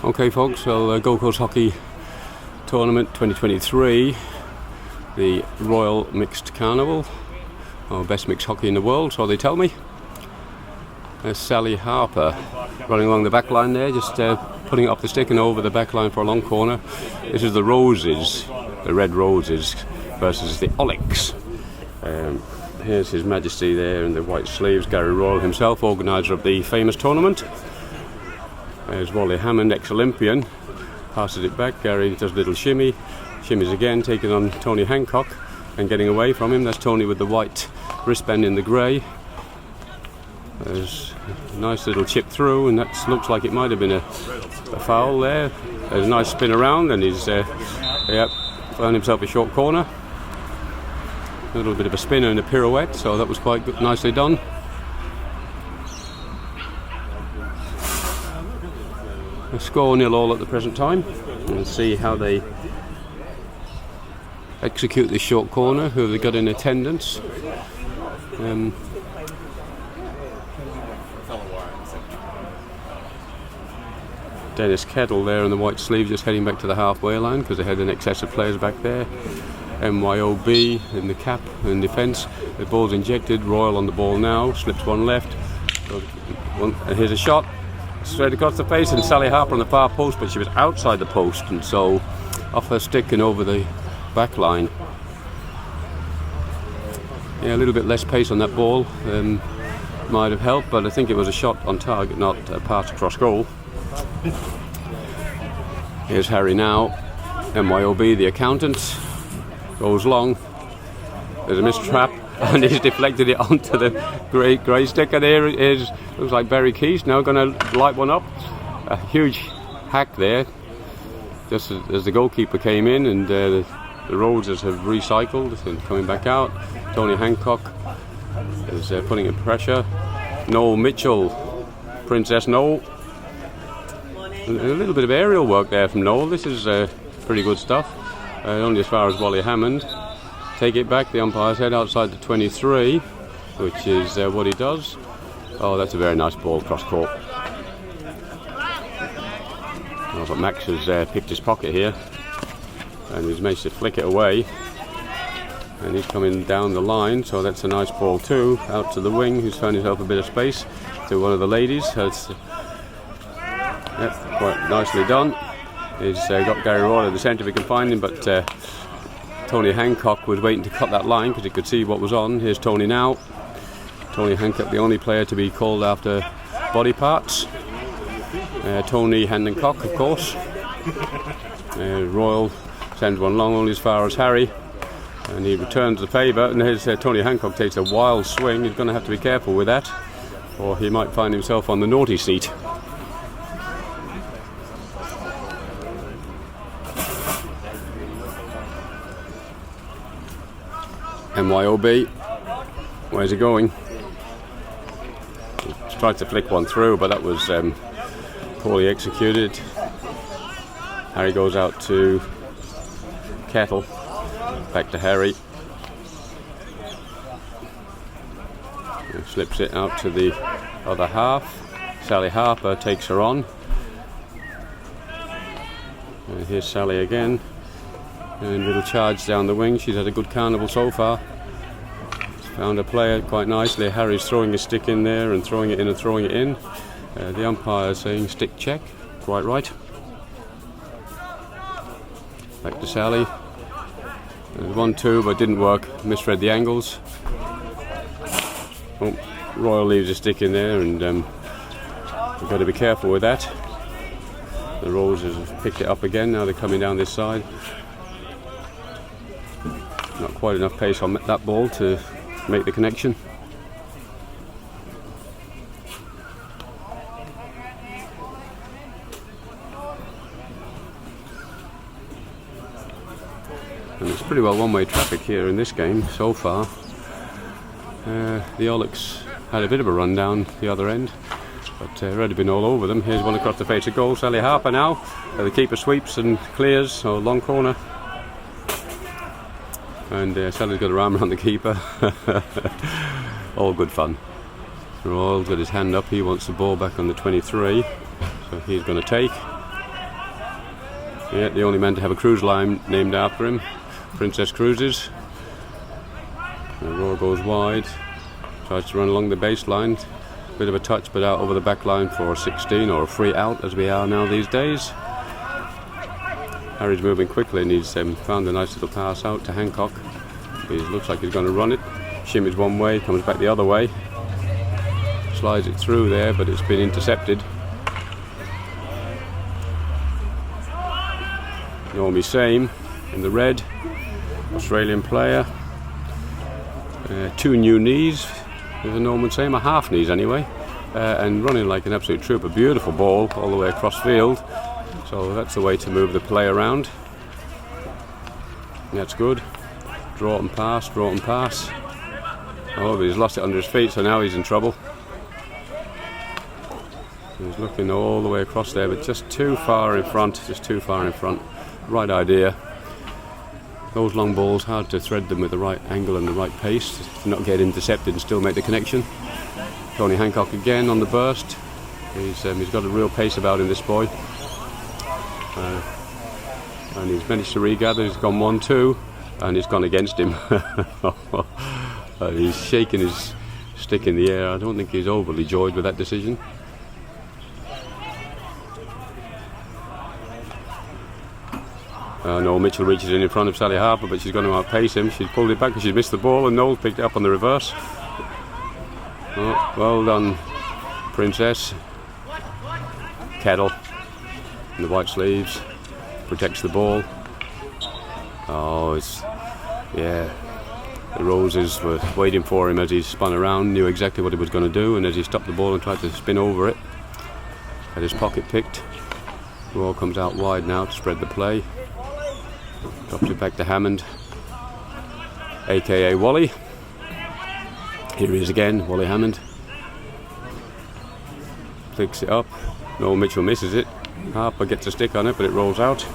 Okay folks, well Gold Coast Hockey Tournament 2023, the Royal Mixed Carnival, best mixed hockey in the world, so they tell me. There's Sally Harper running along the back line there, just putting it up the stick and over the back line for a long corner. This is the Roses, the Red Roses versus the Olics. Here's His Majesty there in the white sleeves, Gary Royal himself, organiser of the famous tournament. There's Wally Hammond, ex-Olympian, passes it back. Gary does a little shimmy, shimmies again, taking on Tony Hancock and getting away from him. That's Tony with the white wristband in the grey. There's a nice little chip through, and that looks like it might have been a foul there. There's a nice spin around, and he's found himself a short corner. A little bit of a spin and a pirouette, so that was quite good, nicely done. A score 0-0 at the present time. We'll see how they execute this short corner, who have they got in attendance. Dennis Kettle there in the white sleeve, just heading back to the halfway line because they had an excess of players back there. MYOB in the cap in defence. The ball's injected. Royal on the ball now, slips one left. And here's a shot straight across the face, and Sally Harper on the far post, but she was outside the post, and so off her stick and over the back line. Yeah, a little bit less pace on that ball might have helped, but I think it was a shot on target, not a pass across goal. Here's Harry now, MYOB, the accountant, goes long. There's a missed trap, and he's deflected it onto the grey stick, and here it is. Looks like Barry Keys now going to light one up. A huge hack there, just as the goalkeeper came in, and the Roses have recycled and coming back out. Tony Hancock is putting in pressure. Noel Mitchell, Princess Noel. A little bit of aerial work there from Noel. This is pretty good stuff. Only as far as Wally Hammond. Take it back, the umpire's head outside the 23, which is what he does. Oh, that's a very nice ball cross court. Oh, but Max has picked his pocket here, and he's managed to flick it away. And he's coming down the line, so that's a nice ball too, out to the wing, who's found himself a bit of space, to one of the ladies. So it's quite nicely done. He's got Gary Royal at the centre if he can find him, but Tony Hancock was waiting to cut that line because he could see what was on. Here's Tony now. Tony Hancock, the only player to be called after body parts. Tony Hancock, of course. Royal sends one long, only as far as Harry, and he returns the favour. And here's Tony Hancock takes a wild swing. He's going to have to be careful with that, or he might find himself on the naughty seat. MYOB, where's he going? He tried to flick one through, but that was poorly executed. Harry goes out to Kettle, back to Harry. He slips it out to the other half. Sally Harper takes her on. And here's Sally again. And little charge down the wing. She's had a good carnival so far. She's found a player quite nicely. Harry's throwing his stick in there and throwing it in and throwing it in. The umpire saying stick check. Quite right. Back to Sally. There's 1-2, but didn't work. Misread the angles. Oh, Royal leaves a stick in there, and we've got to be careful with that. The Roses have picked it up again. Now they're coming down this side. Not quite enough pace on that ball to make the connection. And it's pretty well one-way traffic here in this game so far. The Olics had a bit of a run down the other end, but already been all over them. Here's one across the face of goal. Sally Harper now. The keeper sweeps and clears, so long corner. And Sally's got her arm around the keeper. All good fun. Royal's got his hand up. He wants the ball back on the 23, so he's going to take. Yeah, the only man to have a cruise line named after him, Princess Cruises. The roar goes wide, tries to run along the baseline. Bit of a touch, but out over the back line for 16, or a free out as we are now these days. Harry's moving quickly and he's found a nice little pass out to Hancock. He looks like he's going to run it. Shimmies one way, comes back the other way. Slides it through there, but it's been intercepted. Naomi Same in the red, Australian player. 2 new knees. There's a Norman Same, a half knees anyway, and running like an absolute trooper. Beautiful ball all the way across field. So that's the way to move the play around. That's good. Draw and pass, draw and pass. Oh, but he's lost it under his feet, so now he's in trouble. He's looking all the way across there, but just too far in front, Right idea. Those long balls, hard to thread them with the right angle and the right pace to not get intercepted and still make the connection. Tony Hancock again on the burst. He's got a real pace about him, this boy. And he's managed to regather. He's gone 1-2 and he's gone against him. He's shaking his stick in the air. I don't think he's overly joyed with that decision. Noel Mitchell reaches in front of Sally Harper, but she's going to outpace him. She's pulled it back because she's missed the ball, and Noel picked it up on the reverse. Oh, well done, Princess. Kettle in the white sleeves protects the ball. Oh, yeah. The Roses were waiting for him as he spun around, knew exactly what he was going to do, and as he stopped the ball and tried to spin over it, had his pocket picked. The ball comes out wide now to spread the play. Drops it back to Hammond, aka Wally. Here he is again, Wally Hammond. Flicks it up. Noel Mitchell misses it. Harper gets a stick on it, but it rolls out.